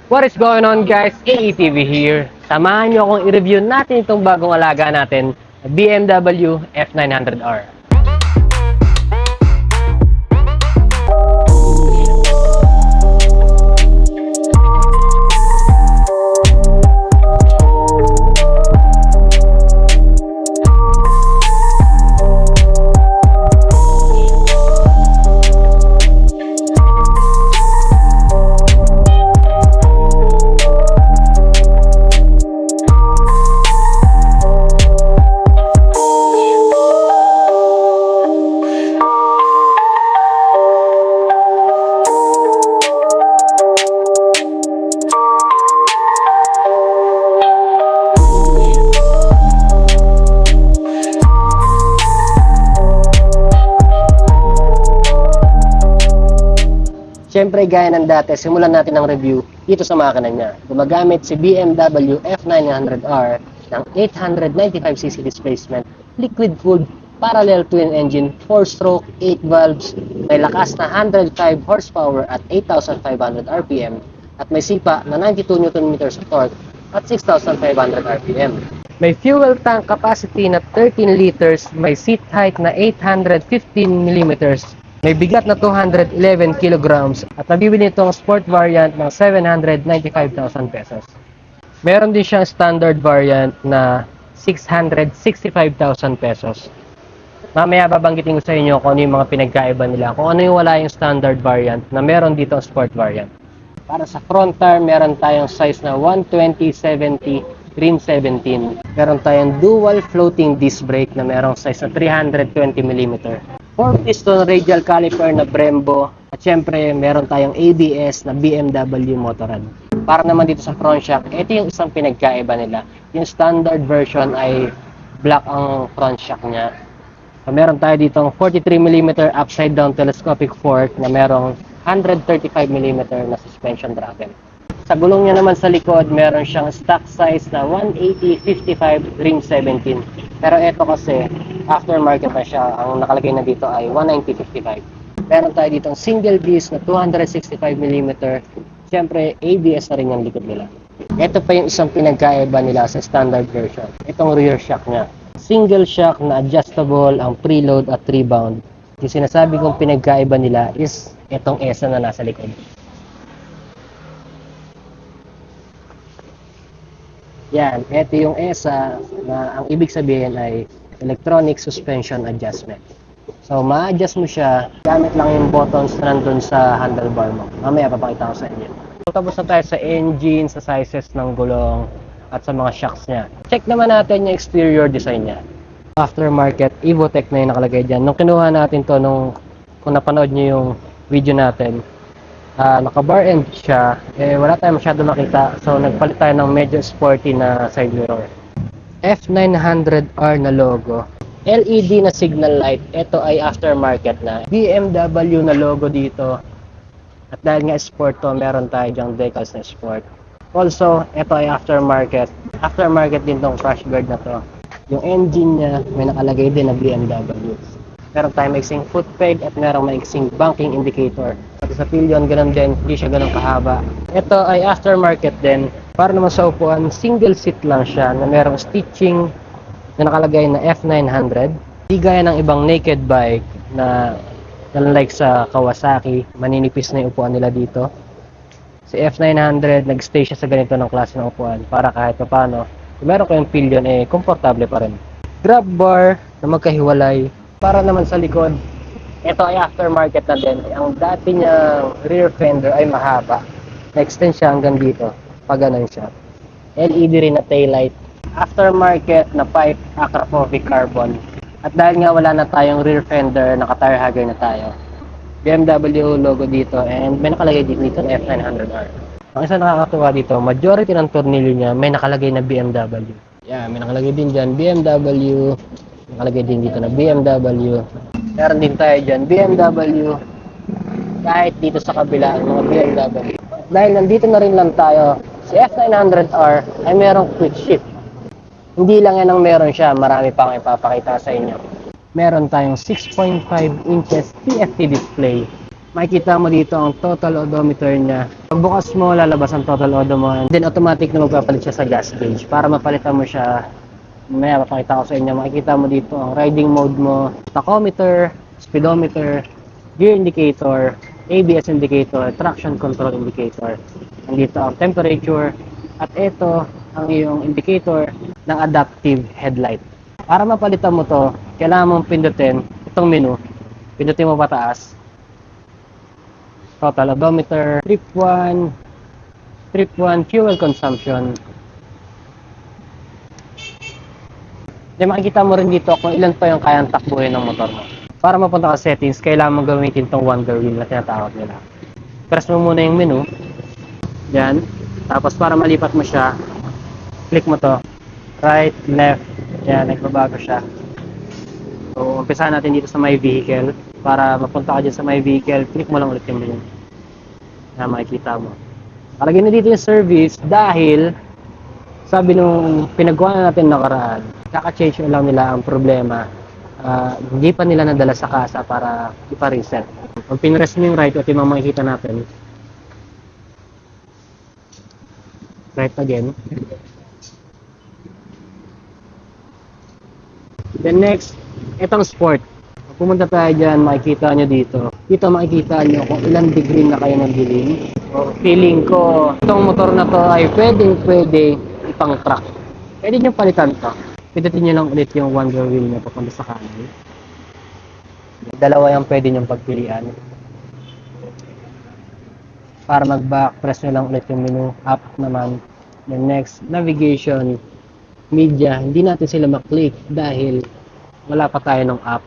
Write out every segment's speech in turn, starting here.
What is going on guys? AETV here. Samahan nyo akong i-review natin itong bagong alaga natin, BMW F900R. Siyempre, gaya ng dati, simulan natin ang review dito sa makina niya. Gumagamit si BMW F900R ng 895cc displacement, liquid-cooled, parallel twin engine, 4-stroke, 8 valves, may lakas na 105 horsepower at 8,500 RPM, at may sipa na 92 Nm of torque at 6,500 RPM. May fuel tank capacity na 13 liters, may seat height na 815 mm, may bigat na 211 kilograms at nabibili itong sport variant ng 795,000 pesos. Meron din siyang standard variant na 665,000 pesos. Mamaya babanggitin ko sa inyo kung ano yung mga pinagkaiba nila, kung ano yung wala yung standard variant na meron dito ang sport variant. Para sa front tire, meron tayong size na 120/70 Rim 17. Meron tayong dual floating disc brake na merong size na 320 mm. 4-piston radial caliper na Brembo. At syempre, meron tayong ABS na BMW Motorrad. Para naman dito sa front shock, ito yung isang pinagkaiba nila. Yung standard version ay black ang front shock niya. So, meron tayo dito 43mm upside down telescopic fork na merong 135 mm na suspension bracket. Sa gulong niya naman sa likod, meron siyang stock size na 180/55 Rim 17. Pero ito kasi, aftermarket na siya. Ang nakalagay na dito ay 190/55. Meron tayo dito single disc na 265mm. Siyempre, ABS na rin yung likod nila. Ito pa yung isang pinagkaiba nila sa standard version. Itong rear shock niya. Single shock na adjustable ang preload at rebound. Yung sinasabi kong pinagkaiba nila is itong ESA na nasa likod. Yan, ito yung ESA na ang ibig sabihin ay Electronic Suspension Adjustment. So, ma-adjust mo siya, gamit lang yung buttons na nandun sa handlebar mo. Mamaya papakita ko sa inyo. So, tapos na tayo sa engine, sa sizes ng gulong, at sa mga shocks niya. Check naman natin yung exterior design niya. Aftermarket, Evotech na yung nakalagay dyan. Nung kinuha natin to, kung napanood nyo yung video natin, naka-bar end siya, wala tayong masyado makita. So, nagpalit tayo ng medyo sporty na side mirror. F900R na logo. LED na signal light. Ito ay aftermarket na. BMW na logo dito. At dahil nga sport to, meron tayo dyang decals na sport. Also, ito ay aftermarket. Aftermarket din tong crash guard na to. Yung engine niya, may nakalagay din na BMW. Meron tayong maiksing foot peg at merong maiksing banking indicator. At sa pillion, ganun din, hindi siya ganun kahaba. Ito ay aftermarket din. Para naman sa upuan, single seat lang siya na merong stitching na nakalagay na F900. Hindi gaya ng ibang naked bike na like sa Kawasaki, maninipis na yung upuan nila dito. Si F900, nag-stay siya sa ganito ng klase ng upuan para kahit paano, kung meron kayong pillion, komportable pa rin. Grab bar na magkahiwalay. Para naman sa likod, ito ay aftermarket na din. Ang dati niyang rear fender ay mahaba. Na-extend siya hanggang dito. Pag ganun siya. LED rin na taillight. Aftermarket na pipe Akrapovic carbon. At dahil nga wala na tayong rear fender, naka-tire hugger na tayo. BMW logo dito and may nakalagay dito ng F900R. Ang isa nakakatuwa dito, majority ng tornilyo niya may nakalagay na BMW. Yeah, may nakalagay din dyan BMW. Nakalagay din dito na BMW. Meron din tayo dyan BMW. Kahit dito sa kabila ang mga BMW. Dahil nandito na rin lang tayo, si F900R ay merong quick shift. Hindi lang yan ang meron siya, marami pang ipapakita sa inyo. Meron tayong 6.5 inches TFT display. makikita mo dito ang total odometer niya. Pagbukas mo, lalabas ang total odo mo. And then automatic na magpapalit siya sa gas gauge. Para mapalitan mo siya, mamaya papakita ko sa inyo, makikita mo dito ang riding mode mo, tachometer, speedometer, gear indicator, ABS indicator, traction control indicator. Nandito ang temperature, at ito ang iyong indicator ng adaptive headlight. Para mapalitan mo to, kailangan mong pindutin itong menu. Pindutin mo pataas. Total odometer, trip 1, fuel consumption. Then makikita mo rin dito kung ilan pa yung kayang takbuhin ng motor mo. Para mapunta ka sa settings, kailangan mo gamitin itong wonder wheel na tinatawag nila. Press mo muna yung menu. Yan. Tapos para malipat mo siya, click mo to. Right, left. Yan, nagbabago siya. So, umpisahan natin dito sa my vehicle. Para mapunta ka dyan sa my vehicle, click mo lang ulit yung menu. Yan, makikita mo. Kalagay na dito yung service dahil sabi nung pinagawa na natin nakaraan, kaka-change lang nila ang problema. Hindi pa nila nadala sa kasa para ipa-reset. Pag pinress mo yung right, ito yung makikita natin. Right again. Then next, itong sport. Pag pumunta tayo dyan, makikita nyo dito. Dito makikita nyo kung ilang degree na kayo ng dilim. So, feeling ko, itong motor na to ay pwede ipang track. Pwede nyo palitan to. Pindutin nyo lang ulit yung wonder wheel na papunta sa kanan. Dalawa yung pwede nyong pagpilian. Para mag-back, press nyo lang ulit yung menu. Up naman. Then next, navigation, media. Hindi natin sila maklik dahil wala pa tayo ng app.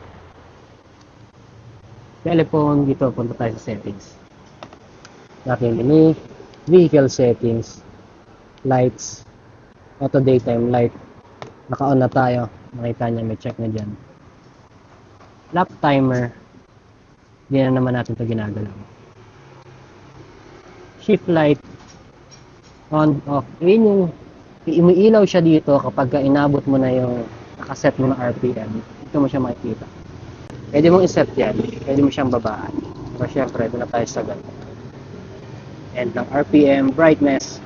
Telephone, dito punta tayo sa settings. Natin menu, vehicle settings, lights, auto daytime light. Naka-on na tayo. Makita niya, may check na dyan. Lap timer. Hindi na naman natin ito ginagalaw. Shift light. On, off. Yun yung umiilaw siya dito kapag inabot mo na yung nakaset mo na RPM. Ito mo siya makikita. Pwede mong iset yan. Pwede mo siyang babaan. Pero syempre, doon na tayo sa ganito. And ng RPM, brightness.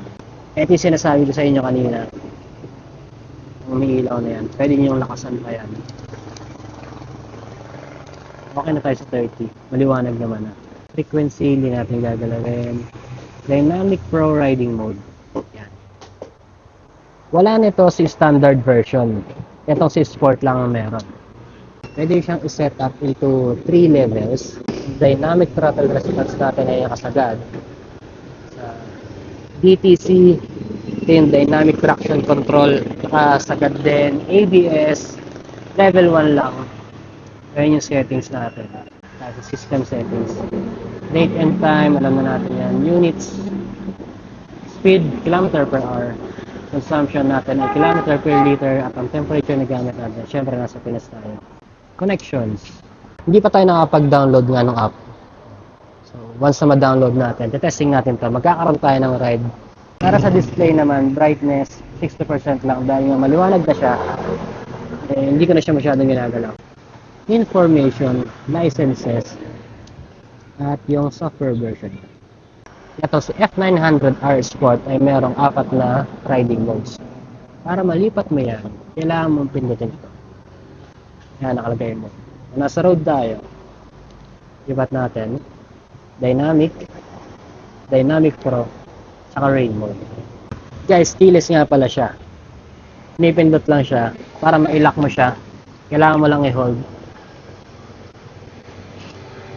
Ito yung sinasabi ko sa inyo kanina. Umiilaw na yan. Pwede nyo lakasan pa yan. Okay na tayo sa 30. Maliwanag naman na. Frequency, hindi natin gagalawin. Dynamic Pro Riding Mode. Yan. Wala nito si standard version. Itong si Sport lang ang meron. Pwede siyang i-set up into 3 levels. Dynamic throttle response natin ay kasagad. Sa DTC, ito yung dynamic traction control, sagad din. ABS, level 1 lang. Ayan yung settings natin. System settings. Date and time, alam na natin yan. Units, speed, kilometer per hour. Consumption natin ay kilometer per liter at ang temperature na gamit natin. Siyempre, nasa Pinas tayo. Connections. Hindi pa tayo nakapag-download nga ng app. So, once na ma-download natin, testing natin to, magkakaroon tayo ng ride. Para sa display naman, brightness, 60% lang dahil nga maliwanag na siya. Hindi ko na siya masyadong ginagalaw. Information, licenses, at yung software version. Ito si F900R Sport ay merong 4 na riding modes. Para malipat mo yan, kailangan mong pindutin ito. Yan, nakalagay mo. Nasa road tayo. Lipat natin. Dynamic, Dynamic Pro, saka rain mode. Guys, keyless nga pala siya. Pinipindot lang siya. Para ma-lock mo siya, kailangan mo lang i-hold.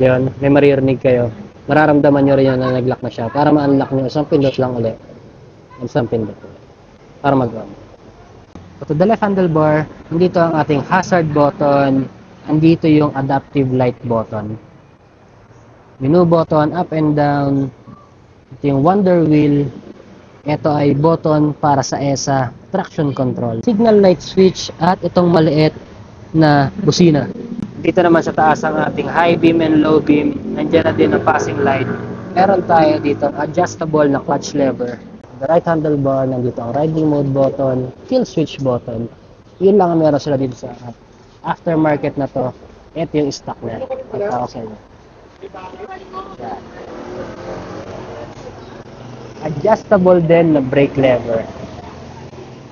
Yun, may maririnig kayo. Mararamdaman nyo rin yun na nag-lock na siya. Para ma-unlock nyo, isang pindot lang ulit. Isang pindot ulit. Para mag-on. So, to the left handlebar, nandito ang ating hazard button. Andito yung adaptive light button. Menu button, up and down. Ito yung wonder wheel. Ito ay button para sa ESA, traction control. Signal light switch at itong maliit na busina. Dito naman sa taas ang ating high beam and low beam. Nandiyan na din ang passing light. Meron tayo dito adjustable na clutch lever. The right handlebar, nandito ang riding mode button, kill switch button. Yun lang ang meron sila dito sa aftermarket na to. Ito yung stock na. Pagkaka sa inyo. Yan. Adjustable din na brake lever.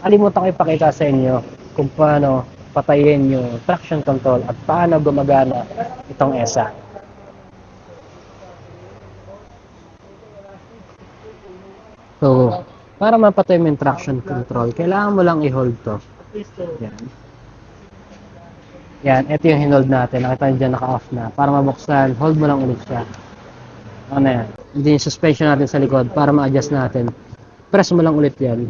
Kalimutan ko ipakita sa inyo kung paano patayin yung traction control at paano gumagana itong ESA. So, para mapatay mo yung traction control, kailangan mo lang i-hold to. Yan. Yan, ito yung hinold natin. Nakita nyo dyan, naka-off na. Para mabuksan, hold mo lang ulit siya. Ano yan? Hindi yung suspension natin sa likod para ma-adjust natin. Press mo lang ulit yan.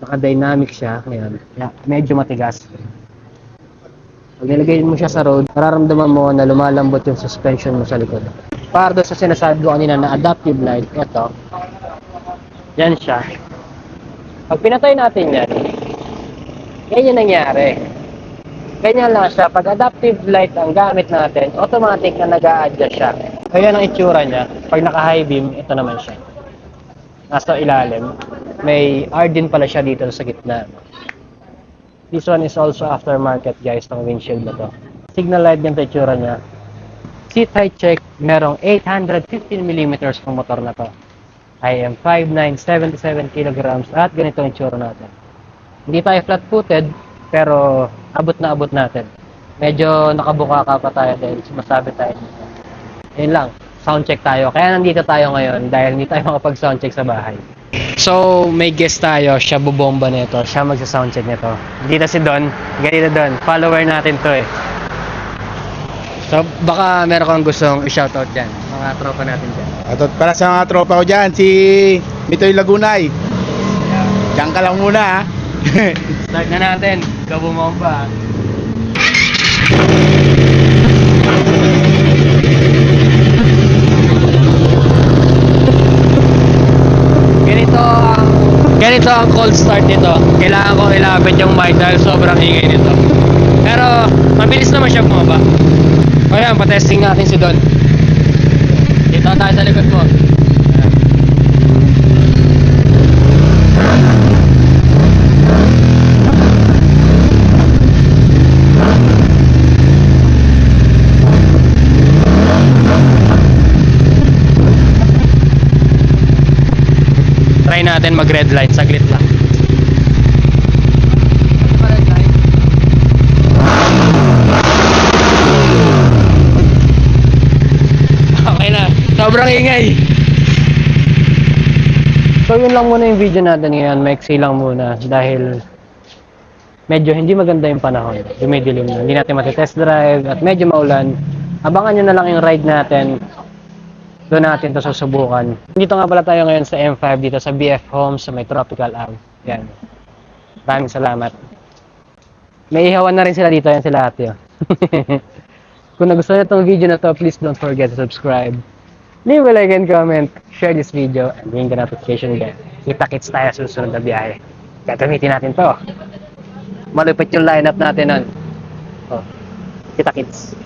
Naka-dynamic siya. Ngayon, medyo matigas. Pag nilagay mo siya sa road, mararamdaman mo na lumalambot yung suspension mo sa likod. Para doon sa sinasabi ko kanina na adaptive light, ito. Yan siya. Pag pinatay natin yan, ganyan nangyari. Ganyan lang siya. Pag adaptive light ang gamit natin, automatic na nag-a-adjust siya. Kaya ang itsura niya, pag naka-high beam, ito naman siya. Nasa ilalim. May R din pala siya dito sa gitna. This one is also aftermarket guys, ng windshield na to. Signal light din ito itsura niya. Seat height check, merong 815mm ng motor na to. I am 5'9", 77 kilograms at ganito ang itsura natin. Hindi tayo flat-footed, pero abot na abot natin. Medyo nakabuka ka pa tayo dahil sumasabi tayo. Yun lang, soundcheck tayo. Kaya nandito tayo ngayon dahil hindi tayo makapag-soundcheck sa bahay. So, may guest tayo. Siya bubomba nito. Siya magsa-soundcheck nito. Dito si Don. Ganito Don. Follower natin to eh. So, baka meron kang gustong i-shoutout dyan. Mga tropa natin dyan. At para sa mga tropa ko dyan, si Mitoy Lagunay. Diyan ka lang muna ha. Start na natin. Ikaw bumomba. Ganito ang cold start nito. Kailangan ko ilapit yung mic dahil sobrang ingay nito. Pero mabilis naman siya bumaba. O yan, patesting natin si Don. Dito tayo sa likod ko. Try natin mag red light, saglit lang. Okay na, sobrang ingay. So yun lang muna yung video natin ngayon, maiksi lang muna dahil medyo hindi maganda yung panahon. Dumidilim na, hindi natin matitest drive at medyo maulan. Abangan nyo na lang yung ride natin. Doon natin ito susubukan. Dito nga pala tayo ngayon sa M5 dito sa BF Homes sa may Tropical Ave. Yan. Maraming salamat. May ihawan na rin sila dito. Yan sila ate. Kung nagustuhan nyo itong video na to, please don't forget to subscribe. Leave a like and comment. Share this video and ring the notification bell. Kita-kits tayo sa susunod na biyahe. Gagamitin natin to. Malupit yung lineup natin nun. Oh. Kita-kits.